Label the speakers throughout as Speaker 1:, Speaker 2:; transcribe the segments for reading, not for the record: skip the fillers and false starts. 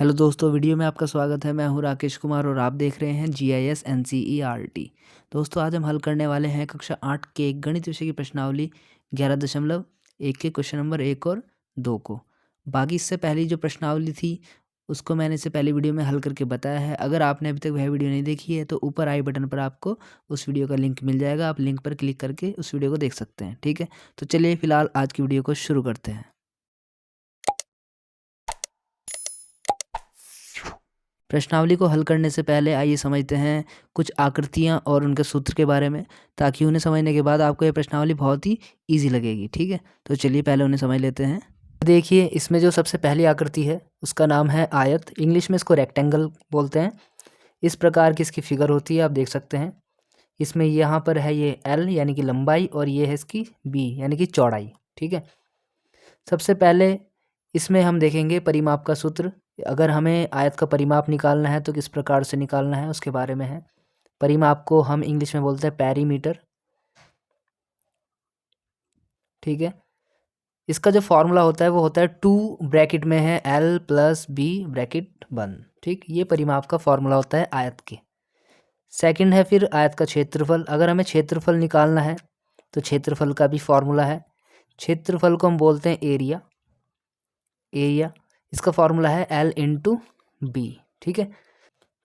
Speaker 1: Hello दोस्तों, video में आपका स्वागत है। मैं हूं राकेश कुमार और आप देख रहे हैं GIS NCERT। दोस्तों, आज हम हल करने वाले हैं कक्षा 8 के एक गणित विषय की प्रश्नावली 11.1 के क्वेश्चन नंबर 1 और 2 को। बाकी इससे पहली जो प्रश्नावली थी उसको मैंने इससे पहले वीडियो में हल करके बताया है। अगर आपने अभी तक वह वीडियो नहीं देखी है तो ऊपर आई बटन पर आपको उस वीडियो का लिंक मिल जाएगा। आप लिंक पर क्लिक करके उस वीडियो को देख सकते हैं। ठीक है, तो चलिए फिलहाल आज की वीडियो को शुरू करते हैं। प्रश्नावली को हल करने से पहले आइए समझते हैं कुछ आकृतियाँ और उनके सूत्र के बारे में, ताकि उन्हें समझने के बाद आपको ये प्रश्नावली बहुत ही इजी लगेगी। ठीक है, तो चलिए पहले उन्हें समझ लेते हैं। देखिए, इसमें जो सबसे पहली आकृति है उसका नाम है आयत। इंग्लिश में इसको रेक्टेंगल बोलते हैं। इस प्रकार की इसकी फिगर होती है, आप देख सकते हैं। इसमें यहाँ पर है ये L यानी कि लंबाई और ये है इसकी B यानी कि चौड़ाई। ठीक है, सबसे पहले इसमें हम देखेंगे परिमाप का सूत्र। अगर हमें आयत का परिमाप निकालना है तो किस प्रकार से निकालना है उसके बारे में है। परिमाप को हम इंग्लिश में बोलते हैं पेरीमीटर। ठीक है, इसका जो फॉर्मूला होता है वो होता है 2 ब्रैकेट में है L + B ब्रैकेट बंद। ठीक, ये परिमाप का फॉर्मूला होता है आयत के। सेकंड है फिर आयत का क्षेत्रफल। अगर हमें क्षेत्रफल निकालना है तो क्षेत्रफल का भी फॉर्मूला है। क्षेत्रफल को हम बोलते हैं एरिया। इसका फॉर्मूला है L × B। ठीक है,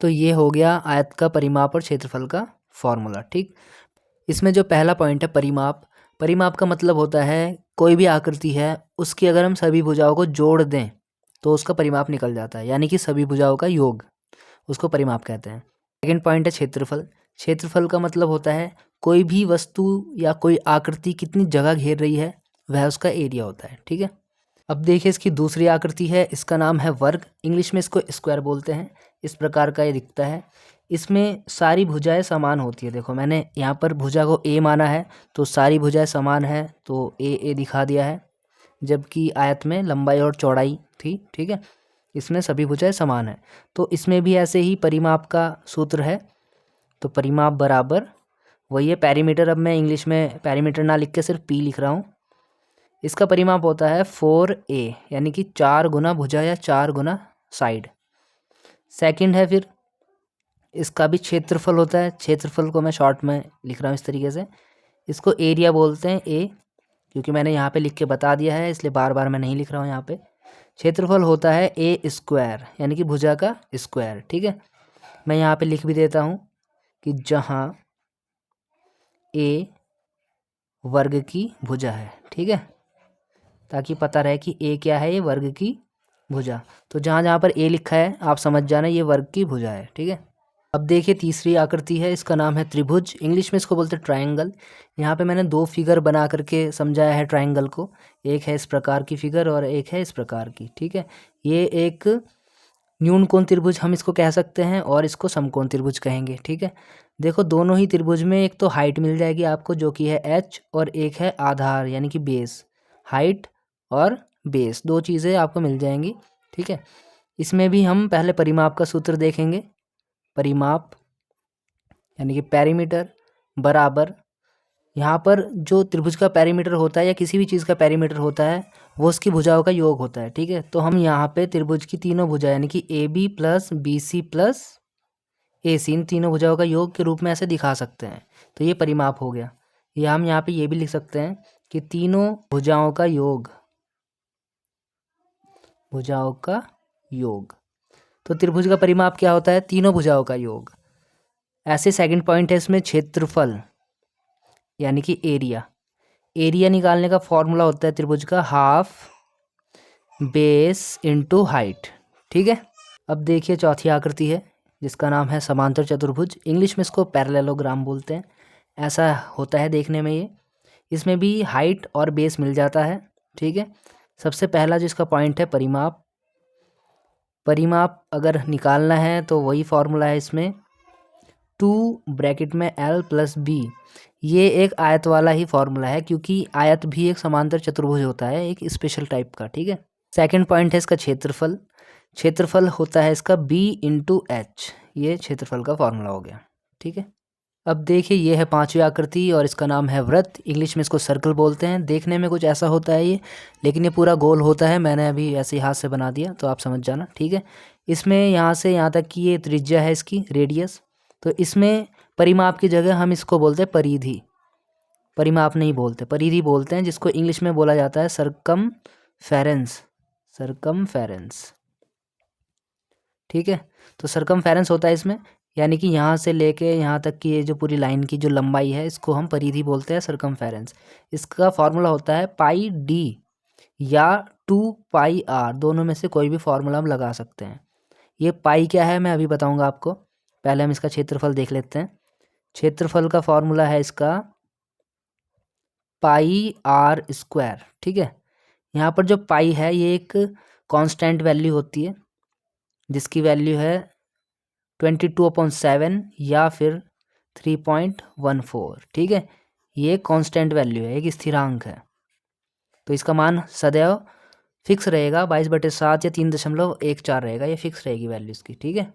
Speaker 1: तो ये हो गया आयत का परिमाप और क्षेत्रफल का फॉर्मूला। ठीक, इसमें जो पहला पॉइंट है परिमाप। परिमाप का मतलब होता है कोई भी आकृति है उसकी अगर हम सभी भुजाओं को जोड़ दें तो उसका परिमाप निकल जाता है, यानी कि सभी भुजाओं का योग, उसको परिमाप कहते हैं। सेकेंड पॉइंट है क्षेत्रफल। क्षेत्रफल का मतलब होता है कोई भी वस्तु या कोई आकृति कितनी जगह घेर रही है वह उसका एरिया होता है। ठीक है, अब देखिए इसकी दूसरी आकृति है, इसका नाम है वर्ग। इंग्लिश में इसको स्क्वायर बोलते हैं। इस प्रकार का ये दिखता है। इसमें सारी भुजाएं समान होती है। देखो, मैंने यहाँ पर भुजा को A माना है तो सारी भुजाएं समान है तो A दिखा दिया है, जबकि आयत में लंबाई और चौड़ाई थी। ठीक है, इसमें सभी भुजाएं समान है। तो इसमें भी ऐसे ही परिमाप का सूत्र है। तो परिमाप बराबर वही है पेरीमीटर। अब मैं इंग्लिश में पेरीमीटर ना लिख के सिर्फ P लिख रहा हूँ। इसका परिमाप होता है 4A यानी कि 4 गुना भुजा या 4 गुना साइड। सेकंड है फिर इसका भी क्षेत्रफल होता है। क्षेत्रफल को मैं शॉर्ट में लिख रहा हूँ इस तरीके से। इसको एरिया बोलते हैं A, क्योंकि मैंने यहाँ पे लिख के बता दिया है इसलिए बार बार मैं नहीं लिख रहा हूँ यहाँ पे। क्षेत्रफल होता है A² यानी कि भुजा का स्क्वायर। ठीक है, मैं यहाँ पे लिख भी देता हूँ कि जहाँ A वर्ग की भुजा है। ठीक है, ताकि पता रहे कि A क्या है, ये वर्ग की भुजा। तो जहाँ जहाँ पर A लिखा है आप समझ जाना ये वर्ग की भुजा है। ठीक है, अब देखिए तीसरी आकृति है, इसका नाम है त्रिभुज। इंग्लिश में इसको बोलते हैं ट्रायंगल। यहाँ पे मैंने 2 फिगर बना करके समझाया है ट्रायंगल को। एक है इस प्रकार की फिगर और एक है इस प्रकार की। ठीक है, ये एक न्यून कोण त्रिभुज हम इसको कह सकते हैं और इसको समकोण त्रिभुज कहेंगे। ठीक है, देखो दोनों ही त्रिभुज में एक तो हाइट मिल जाएगी आपको जो कि है H, और एक है आधार यानी कि बेस। हाइट और बेस 2 चीज़ें आपको मिल जाएंगी। ठीक है, इसमें भी हम पहले परिमाप का सूत्र देखेंगे। परिमाप यानी कि पेरीमीटर बराबर, यहाँ पर जो त्रिभुज का पेरीमीटर होता है या किसी भी चीज़ का पेरीमीटर होता है वो उसकी भुजाओं का योग होता है। ठीक है, तो हम यहाँ पे त्रिभुज की तीनों भुजा यानी कि AB + BC + AC इन तीनों भुजाओं का योग के रूप में ऐसे दिखा सकते हैं। तो ये परिमाप हो गया। या हम यहाँ पे ये भी लिख सकते हैं कि तीनों भुजाओं का योग, भुजाओं का योग। तो त्रिभुज का परिमाप क्या होता है? तीनों भुजाओं का योग। ऐसे सेकंड पॉइंट है इसमें क्षेत्रफल यानी कि एरिया। एरिया निकालने का फॉर्मूला होता है त्रिभुज का हाफ बेस × हाइट। ठीक है, अब देखिए चौथी आकृति है जिसका नाम है समांतर चतुर्भुज। इंग्लिश में इसको पैरेललोग्राम बोलते हैं। ऐसा होता है देखने में ये। इसमें भी हाइट और बेस मिल जाता है। ठीक है, सबसे पहला जो इसका पॉइंट है परिमाप। परिमाप अगर निकालना है तो वही फॉर्मूला है इसमें 2 ब्रैकेट में L + B। ये एक आयत वाला ही फॉर्मूला है क्योंकि आयत भी एक समांतर चतुर्भुज होता है, एक स्पेशल टाइप का। ठीक है, सेकंड पॉइंट है इसका क्षेत्रफल। क्षेत्रफल होता है इसका B × H। ये क्षेत्रफल का फॉर्मूला हो गया। ठीक है, अब देखिए ये है पांचवी आकृति और इसका नाम है वृत्त। इंग्लिश में इसको सर्कल बोलते हैं। देखने में कुछ ऐसा होता है ये, लेकिन ये पूरा गोल होता है। मैंने अभी ऐसे ही हाथ से बना दिया तो आप समझ जाना, ठीक है। इसमें यहाँ से यहाँ तक की ये त्रिज्या है इसकी, रेडियस। तो इसमें परिमाप की जगह हम इसको बोलते हैं परिधि। परिमाप नहीं बोलते, परिधि बोलते हैं, जिसको इंग्लिश में बोला जाता है सरकमफेरेंस। सरकमफेरेंस, ठीक है। तो सरकमफेरेंस होता है इसमें, यानी कि यहाँ से लेके यहाँ तक की ये जो पूरी लाइन की जो लंबाई है इसको हम परिधि बोलते हैं, सरकमफेरेंस। इसका फॉर्मूला होता है पाई डी या 2 पाई आर, दोनों में से कोई भी फॉर्मूला हम लगा सकते हैं। ये पाई क्या है मैं अभी बताऊंगा आपको, पहले हम इसका क्षेत्रफल देख लेते हैं। क्षेत्रफल का फॉर्मूला है इसका पाई आर स्क्वायर, ठीक है। यहाँ पर जो पाई है ये एक कांस्टेंट वैल्यू होती है, जिसकी वैल्यू है 22/7 या फिर 3.14, ठीक है। ये कांस्टेंट वैल्यू है, एक स्थिरांक है। तो इसका मान सदैव फिक्स रहेगा, 22/7 या 3.14 रहेगा, ये फिक्स रहेगी वैल्यू इसकी, ठीक है।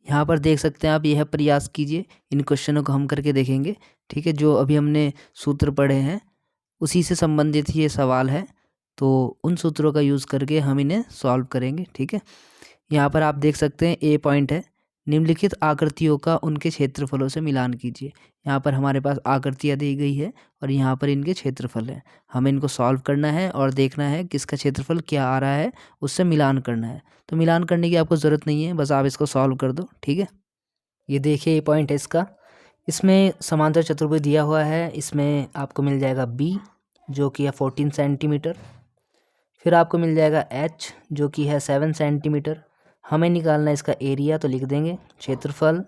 Speaker 1: यहाँ पर देख सकते हैं आप, यह प्रयास कीजिए, इन क्वेश्चनों को हम करके देखेंगे, ठीक है। जो अभी हमने सूत्र पढ़े हैं उसी से संबंधित ही ये सवाल है, तो उन सूत्रों का यूज़ करके हम इन्हें सॉल्व करेंगे, ठीक है। यहाँ पर आप देख सकते हैं ए पॉइंट है, निम्नलिखित आकृतियों का उनके क्षेत्रफलों से मिलान कीजिए। यहाँ पर हमारे पास आकृतियाँ दी गई है और यहाँ पर इनके क्षेत्रफल है। हमें इनको सॉल्व करना है और देखना है किसका क्षेत्रफल क्या आ रहा है, उससे मिलान करना है। तो मिलान करने की आपको ज़रूरत नहीं है, बस आप इसको सॉल्व कर दो, ठीक है। ये देखिए ये पॉइंट है इसका, इसमें समांतर चतुर्भुज दिया हुआ है। इसमें आपको मिल जाएगा बी जो कि है 14 सेंटीमीटर, फिर आपको मिल जाएगा एच जो कि है 7 सेंटीमीटर। हमें निकालना है इसका एरिया, तो लिख देंगे क्षेत्रफल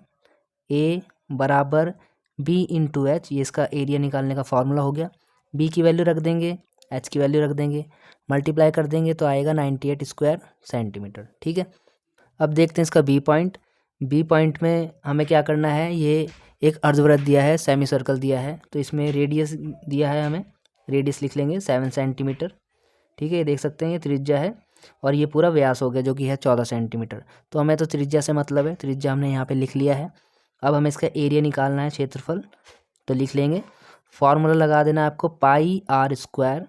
Speaker 1: ए बराबर बी इंटू एच, ये इसका एरिया निकालने का फॉर्मूला हो गया। बी की वैल्यू रख देंगे, एच की वैल्यू रख देंगे, मल्टीप्लाई कर देंगे तो आएगा 98 स्क्वायर सेंटीमीटर, ठीक है। अब देखते हैं इसका बी पॉइंट। बी पॉइंट में हमें क्या करना है, ये एक अर्धवृत्त दिया है, सेमी सर्कल दिया है, तो इसमें रेडियस दिया है, हमें रेडियस लिख लेंगे 7 सेंटीमीटर, ठीक है। ये देख सकते हैं ये त्रिज्या है और ये पूरा व्यास हो गया जो कि है 14 सेंटीमीटर। तो हमें तो त्रिज्या से मतलब है, त्रिज्या हमने यहाँ पे लिख लिया है। अब हमें इसका एरिया निकालना है, क्षेत्रफल, तो लिख लेंगे, फार्मूला लगा देना है आपको पाई आर स्क्वायर।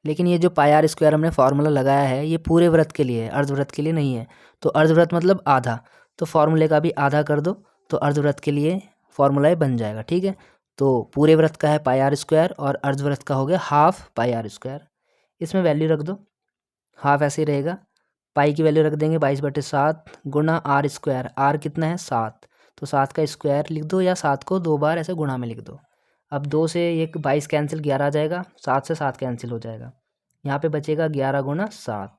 Speaker 1: लेकिन ये जो पाई आर स्क्वायर हमने फार्मूला लगाया है ये पूरे वृत्त के लिए है, अर्धवृत्त के लिए नहीं है। तो अर्धवृत्त मतलब आधा, तो फार्मूले का भी आधा कर दो तो अर्धवृत्त के लिए फार्मूला बन जाएगा, ठीक है। तो पूरे वृत्त का है पाई आर स्क्वायर और अर्धवृत्त का हो गया हाफ पाई आर स्क्वायर। इसमें वैल्यू रख दो, हाफ ऐसे ही रहेगा, पाई की वैल्यू रख देंगे 22/7 गुना आर स्क्वायर। आर कितना है 7, तो 7 का स्क्वायर लिख दो या 7 को 2 बार ऐसे गुणा में लिख दो। अब 2 से एक 22 कैंसिल, 11 आ जाएगा, 7 से 7 कैंसिल हो जाएगा, यहाँ पे बचेगा 11 गुना 7,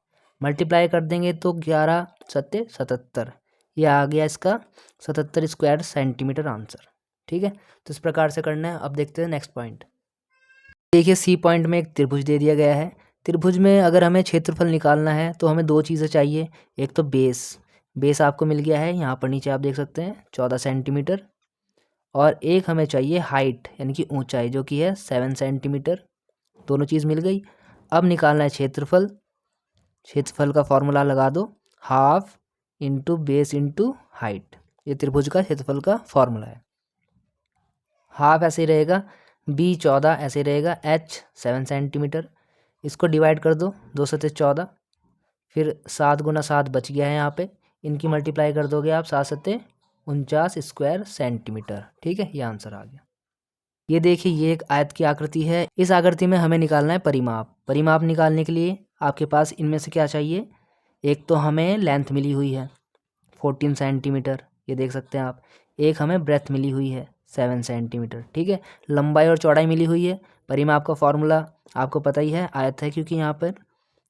Speaker 1: मल्टीप्लाई कर देंगे तो 11 सत्ते 77, ये आ गया इसका 77 स्क्वायर सेंटीमीटर आंसर, ठीक है। तो इस प्रकार से करना है। अब देखते हैं नेक्स्ट पॉइंट। देखिए सी पॉइंट में एक त्रिभुज दे दिया गया है। त्रिभुज में अगर हमें क्षेत्रफल निकालना है तो हमें दो चीज़ें चाहिए, एक तो बेस आपको मिल गया है, यहाँ पर नीचे आप देख सकते हैं 14 सेंटीमीटर, और एक हमें चाहिए हाइट यानी कि ऊंचाई जो कि है 7 सेंटीमीटर। दोनों चीज़ मिल गई। अब निकालना है क्षेत्रफल। क्षेत्रफल का फॉर्मूला लगा दो, half into base into height, ये त्रिभुज का क्षेत्रफल का फॉर्मूला है। हाफ ऐसे ही रहेगा, बी 14 ऐसे रहेगा, एच 7 सेंटीमीटर। इसको डिवाइड कर दो, 2 सत्ते 14, फिर 7 गुना 7 बच गया है यहाँ पे, इनकी मल्टीप्लाई कर दोगे आप 7 सत्ते 49 स्क्वायर सेंटीमीटर, ठीक है। ये आंसर आ गया। ये देखिए ये एक आयत की आकृति है, इस आकृति में हमें निकालना है परिमाप। परिमाप निकालने के लिए आपके पास इनमें से क्या चाहिए, एक तो हमें लेंथ मिली हुई है 14 सेंटीमीटर, ये देख सकते हैं आप। एक हमें ब्रेथ मिली हुई है 7 सेंटीमीटर, ठीक है। लंबाई और चौड़ाई मिली हुई है। परिमाप का फॉर्मूला आपको पता ही है, आयत है क्योंकि यहाँ पर,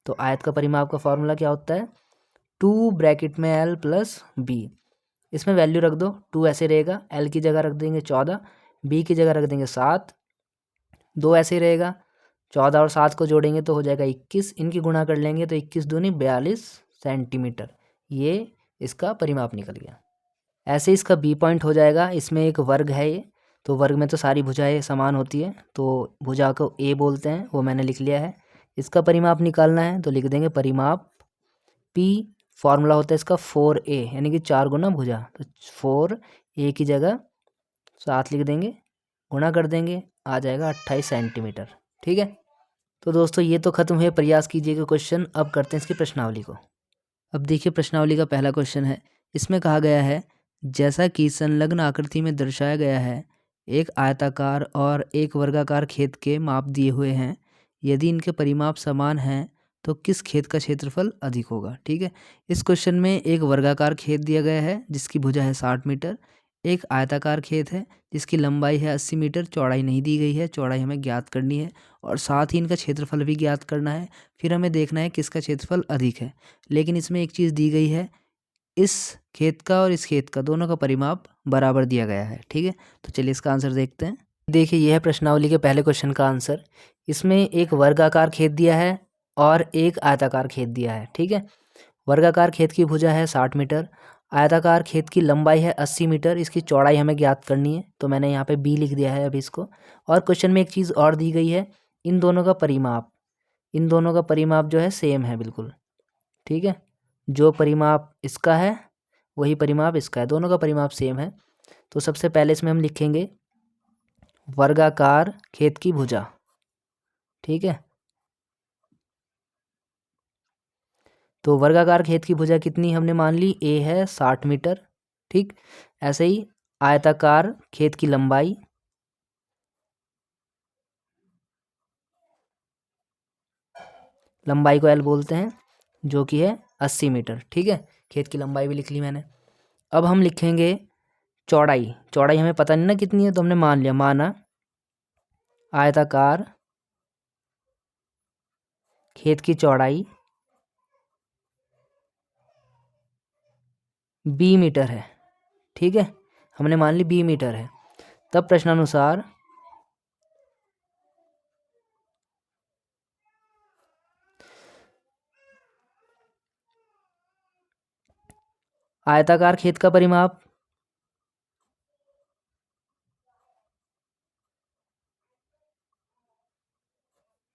Speaker 1: तो आयत का परिमाप का फॉर्मूला क्या होता है, 2 ब्रैकेट में L प्लस B। इसमें वैल्यू रख दो, 2 ऐसे रहेगा, L की जगह रख देंगे 14, B की जगह रख देंगे 7, 2 ऐसे रहेगा, 14 और 7 को जोड़ेंगे तो हो जाएगा 21, इनकी गुणा कर लेंगे तो 21 दूनी 42 सेंटीमीटर। ये इसका परिमाप निकल गया। ऐसे इसका बी पॉइंट हो जाएगा। इसमें एक वर्ग है ये, तो वर्ग में तो सारी भुजाएं समान होती है, तो भुजा को ए बोलते हैं, वो मैंने लिख लिया है। इसका परिमाप निकालना है तो लिख देंगे परिमाप पी, फॉर्मूला होता है इसका 4a यानी कि 4 गुना भुजा, तो 4a की जगह 7 लिख देंगे, गुणा कर देंगे, आ जाएगा 28 सेंटीमीटर। ठीक है, तो दोस्तों ये तो खत्म हुए प्रयास कीजिएगा क्वेश्चन। अब करते हैं इसकी प्रश्नावली को। अब देखिए प्रश्नावली का पहला क्वेश्चन है। इसमें कहा गया है जैसा कि संलग्न आकृति में दर्शाया गया है, एक आयताकार और एक वर्गाकार खेत के माप दिए हुए हैं। यदि इनके परिमाप समान हैं तो किस खेत का क्षेत्रफल अधिक होगा। ठीक है, इस क्वेश्चन में एक वर्गाकार खेत दिया गया है जिसकी भुजा है 60 मीटर, एक आयताकार खेत है जिसकी लंबाई है 80 मीटर, चौड़ाई नहीं दी गई है, चौड़ाई हमें ज्ञात करनी है और साथ ही इनका क्षेत्रफल भी ज्ञात करना है। फिर हमें देखना है किसका क्षेत्रफल अधिक है। लेकिन इसमें एक चीज़ दी गई है, इस खेत का और इस खेत का दोनों का परिमाप बराबर दिया गया है। ठीक है, तो चलिए इसका आंसर देखते हैं। देखिए यह है प्रश्नावली के पहले क्वेश्चन का आंसर। इसमें एक वर्गाकार खेत दिया है और एक आयताकार खेत दिया है। ठीक है, वर्गाकार खेत की भुजा है 60 मीटर, आयताकार खेत की लंबाई है 80 मीटर, इसकी चौड़ाई हमें ज्ञात करनी है, तो मैंने यहाँ पे बी लिख दिया है अभी इसको। और क्वेश्चन में एक चीज़ और दी गई है, इन दोनों का परिमाप, इन दोनों का परिमाप जो है सेम है बिल्कुल। ठीक है, जो परिमाप इसका है वही परिमाप इसका है, दोनों का परिमाप सेम है। तो सबसे पहले इसमें हम लिखेंगे वर्गाकार खेत की भुजा। ठीक है, तो वर्गाकार खेत की भुजा कितनी हमने मान ली, ए है 60 मीटर। ठीक, ऐसे ही आयताकार खेत की लंबाई, लंबाई को एल बोलते हैं, जो कि है 80 मीटर। ठीक है, खेत की लंबाई भी लिख ली मैंने। अब हम लिखेंगे चौड़ाई, चौड़ाई हमें पता नहीं ना कितनी है, तो हमने मान लिया, माना आयताकार खेत की चौड़ाई 20 मीटर है। ठीक है, हमने मान ली 20 मीटर है। तब प्रश्नानुसार आयताकार खेत का परिमाप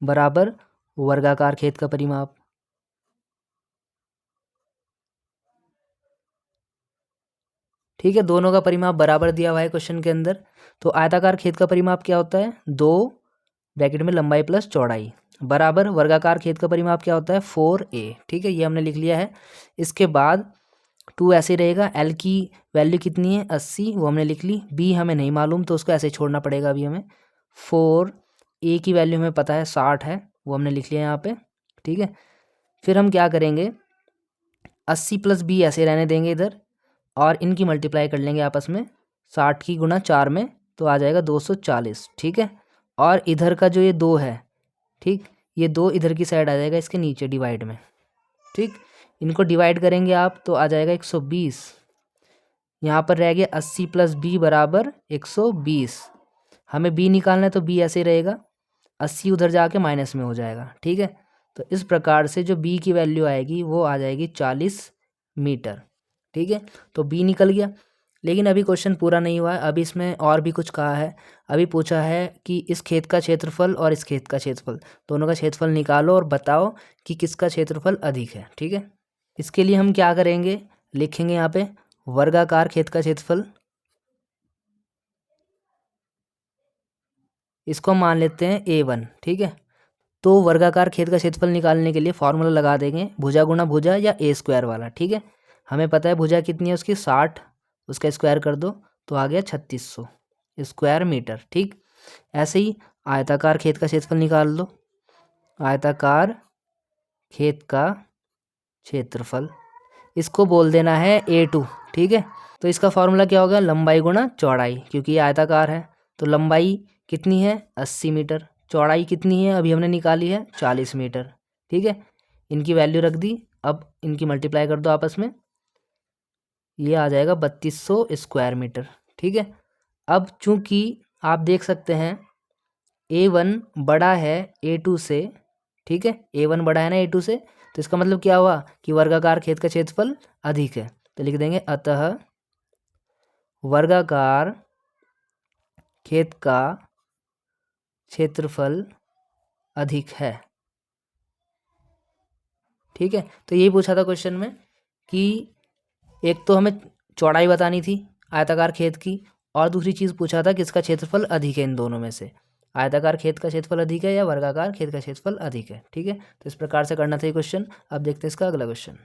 Speaker 1: बराबर वर्गाकार खेत का परिमाप। ठीक है, दोनों का परिमाप बराबर दिया हुआ है क्वेश्चन के अंदर। तो आयताकार खेत का परिमाप क्या होता है, 2 ब्रैकेट में लंबाई प्लस चौड़ाई, बराबर वर्गाकार खेत का परिमाप क्या होता है, 4a। ठीक है, ये हमने लिख लिया है। इसके बाद 2 ऐसे रहेगा, एल की वैल्यू कितनी है 80, वो हमने लिख ली। बी हमें नहीं मालूम तो उसको ऐसे ही छोड़ना पड़ेगा अभी हमें। 4a की वैल्यू हमें पता है 60 है, वो हमने लिख लिया यहाँ पे। ठीक है, फिर हम क्या करेंगे, 80 प्लस बी ऐसे रहने देंगे इधर, और इनकी मल्टीप्लाई कर लेंगे आपस में, 60 की गुणा 4 में, तो आ जाएगा 240। ठीक है, और इधर का जो ये 2 है, ठीक, ये 2 इधर की साइड आ जाएगा इसके नीचे डिवाइड में। ठीक, इनको डिवाइड करेंगे आप तो आ जाएगा 120। यहाँ पर रह गया 80 प्लस बी बराबर 120। हमें बी निकालना है तो बी ऐसे रहेगा, 80 उधर जाके माइनस में हो जाएगा। ठीक है, तो इस प्रकार से जो बी की वैल्यू आएगी वो आ जाएगी 40 मीटर। ठीक है, तो बी निकल गया। लेकिन अभी क्वेश्चन पूरा नहीं हुआ है, अभी इसमें और भी कुछ कहा है। अभी पूछा है कि इस खेत का क्षेत्रफल और इस खेत का क्षेत्रफल, दोनों का क्षेत्रफल निकालो और बताओ कि किसका क्षेत्रफल अधिक है। ठीक है, इसके लिए हम क्या करेंगे, लिखेंगे यहाँ पे वर्गाकार खेत का क्षेत्रफल, इसको मान लेते हैं A1। ठीक है, तो वर्गाकार खेत का क्षेत्रफल निकालने के लिए फॉर्मूला लगा देंगे भुजा गुणा भुजा या ए स्क्वायर वाला। ठीक है, हमें पता है भुजा कितनी है उसकी 60, उसका स्क्वायर कर दो तो आ गया 3600 स्क्वायर मीटर। ठीक, ऐसे ही आयताकार खेत का क्षेत्रफल निकाल लो, आयताकार खेत का क्षेत्रफल, इसको बोल देना है A2। ठीक है, तो इसका फॉर्मूला क्या होगा, लंबाई गुणा चौड़ाई, क्योंकि ये आयताकार है तो लंबाई कितनी है 80 मीटर, चौड़ाई कितनी है अभी हमने निकाली है 40 मीटर। ठीक है, इनकी वैल्यू रख दी, अब इनकी मल्टीप्लाई कर दो आपस में, ये आ जाएगा 3200 स्क्वायर मीटर। ठीक है, अब चूंकि आप देख सकते हैं A1 बड़ा है A2 से, ठीक है, A1 बड़ा है ना A2 से, तो इसका मतलब क्या हुआ कि वर्गाकार खेत का क्षेत्रफल अधिक है। तो लिख देंगे अतः वर्गाकार खेत का क्षेत्रफल अधिक है। ठीक है, तो यही पूछा था क्वेश्चन में कि एक तो हमें चौड़ाई बतानी थी आयताकार खेत की, और दूसरी चीज़ पूछा था किसका क्षेत्रफल अधिक है इन दोनों में से, आयताकार खेत का क्षेत्रफल अधिक है या वर्गाकार खेत का क्षेत्रफल अधिक है। ठीक है, तो इस प्रकार से करना था ये क्वेश्चन। अब देखते हैं इसका अगला क्वेश्चन।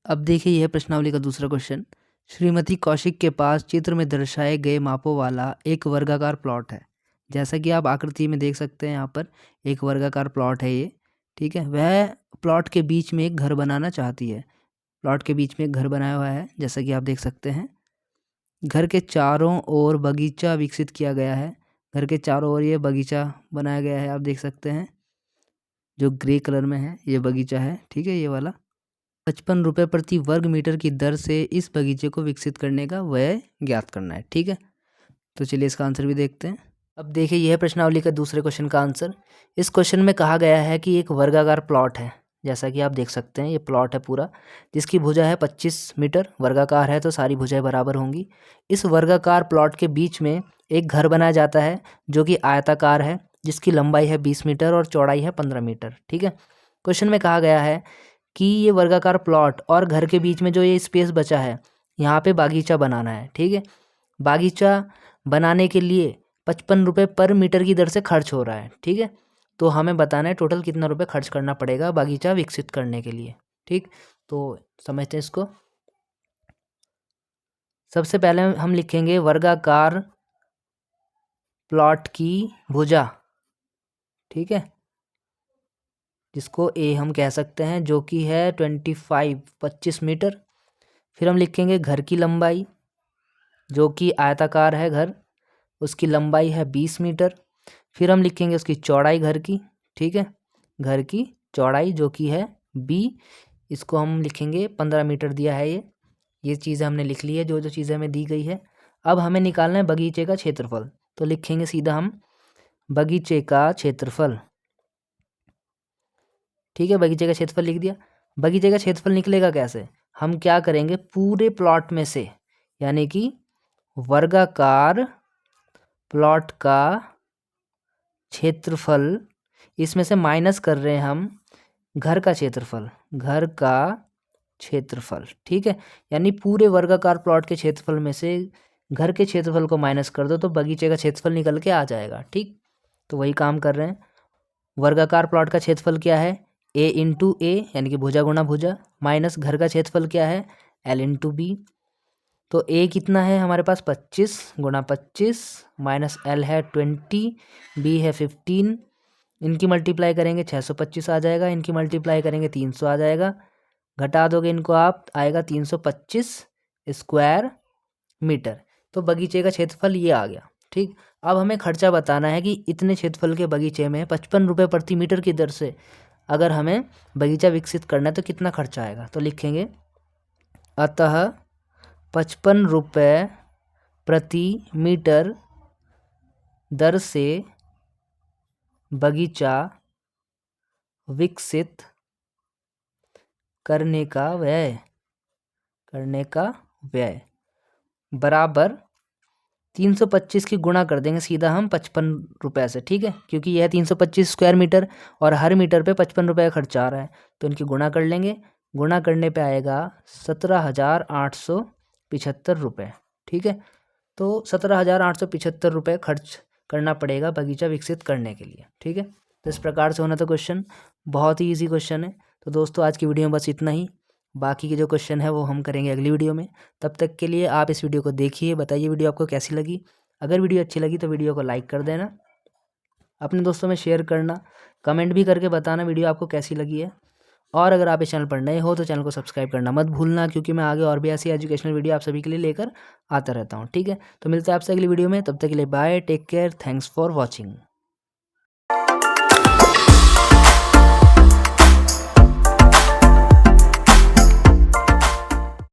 Speaker 1: अब देखिए यह प्रश्नावली का दूसरा क्वेश्चन। श्रीमती कौशिक के पास चित्र में दर्शाए गए मापों वाला एक वर्गाकार प्लॉट है। जैसा कि आप आकृति में देख सकते हैं, यहाँ पर एक वर्गाकार प्लॉट है ये। ठीक है, वह प्लॉट के बीच में एक घर बनाना चाहती है। प्लॉट के बीच में एक घर बनाया हुआ है, जैसा कि आप देख सकते हैं। घर के चारों ओर बगीचा विकसित किया गया है। घर के चारों ओर ये बगीचा बनाया गया है, आप देख सकते हैं, जो ग्रे कलर में है ये बगीचा है। ठीक है, ये वाला 55 रुपये प्रति वर्ग मीटर की दर से इस बगीचे को विकसित करने का व्यय ज्ञात करना है। ठीक है, तो चलिए इसका आंसर भी देखते हैं। अब देखिए यह प्रश्नावली का दूसरे क्वेश्चन का आंसर। इस क्वेश्चन में कहा गया है कि एक वर्गाकार प्लॉट है, जैसा कि आप देख सकते हैं ये प्लॉट है पूरा, जिसकी भुजा है 25 मीटर। वर्गाकार है तो सारी भुजाएं बराबर होंगी। इस वर्गाकार प्लॉट के बीच में एक घर बनाया जाता है जो कि आयताकार है, जिसकी लंबाई है 20 मीटर और चौड़ाई है 15 मीटर। ठीक है, क्वेश्चन में कहा गया है कि ये वर्गाकार प्लॉट और घर के बीच में जो ये स्पेस बचा है, यहाँ पे बागीचा बनाना है। ठीक है, बागीचा बनाने के लिए 55 रुपये पर मीटर की दर से खर्च हो रहा है। ठीक है, तो हमें बताना है टोटल कितना रुपये खर्च करना पड़ेगा बागीचा विकसित करने के लिए। ठीक, तो समझते हैं इसको। सबसे पहले हम लिखेंगे वर्गाकार प्लॉट की भुजा। ठीक है, जिसको ए हम कह सकते हैं, जो कि है 25 मीटर। फिर हम लिखेंगे घर की लंबाई, जो कि आयताकार है घर, उसकी लंबाई है 20 मीटर। फिर हम लिखेंगे उसकी चौड़ाई घर की। ठीक है, घर की चौड़ाई जो कि है बी, इसको हम लिखेंगे 15 मीटर दिया है ये चीज़ें हमने लिख ली है, जो जो चीज़ें हमें दी गई है। अब हमें निकालना है बगीचे का क्षेत्रफल, तो लिखेंगे सीधा हम बगीचे का क्षेत्रफल। ठीक है, बगीचे का क्षेत्रफल लिख दिया। बगीचे का क्षेत्रफल निकलेगा कैसे, हम क्या करेंगे, पूरे प्लॉट में से, यानी कि वर्गाकार प्लॉट का क्षेत्रफल, इसमें से माइनस कर रहे हैं हम घर का क्षेत्रफल, घर का क्षेत्रफल। ठीक है, यानी पूरे वर्गाकार प्लॉट के क्षेत्रफल में से घर के क्षेत्रफल को माइनस कर दो तो बगीचे का क्षेत्रफल निकल के आ जाएगा। ठीक, तो वही काम कर रहे हैं। वर्गाकार प्लॉट का क्षेत्रफल क्या है, ए इंटू ए, यानी कि भुजा गुणा भुजा, माइनस घर का क्षेत्रफल क्या है, एल इंटू बी। तो ए कितना है हमारे पास 25 गुणा 25, माइनस एल है 20, बी है 15। इनकी मल्टीप्लाई करेंगे 625 आ जाएगा, इनकी मल्टीप्लाई करेंगे 300 आ जाएगा, घटा दोगे इनको आप, आएगा 325 स्क्वायर मीटर। तो बगीचे का क्षेत्रफल ये आ गया। ठीक, अब हमें खर्चा बताना है कि इतने क्षेत्रफल के बगीचे में 55 रुपये प्रति मीटर की दर से अगर हमें बगीचा विकसित करना है तो कितना खर्चा आएगा। तो लिखेंगे अतः 55 रुपये प्रति मीटर दर से बगीचा विकसित करने का व्यय बराबर 325 की गुणा कर देंगे सीधा हम 55 रुपये से। ठीक है, क्योंकि यह 325 स्क्वायर मीटर और हर मीटर पे 55 रुपये खर्च आ रहा है, तो इनकी गुणा कर लेंगे। गुणा करने पे आएगा 17,875 रुपये। ठीक है, तो 17,875 रुपये खर्च करना पड़ेगा बगीचा विकसित करने के लिए। ठीक है, तो इस प्रकार से होना था क्वेश्चन, बहुत ही इजी क्वेश्चन है। तो दोस्तों आज की वीडियो में बस इतना ही, बाकी के जो क्वेश्चन है वो हम करेंगे अगली वीडियो में। तब तक के लिए आप इस वीडियो को देखिए, बताइए वीडियो आपको कैसी लगी। अगर वीडियो अच्छी लगी तो वीडियो को लाइक कर देना, अपने दोस्तों में शेयर करना, कमेंट भी करके बताना वीडियो आपको कैसी लगी है। और अगर आप इस चैनल पर नए हो तो चैनल को सब्सक्राइब करना मत भूलना, क्योंकि मैं आगे और भी ऐसी एजुकेशनल वीडियो आप सभी के लिए लेकर आता रहता हूँ। ठीक है, तो मिलते हैं आपसे अगली वीडियो में, तब तक के लिए bye, take care, thanks for watching.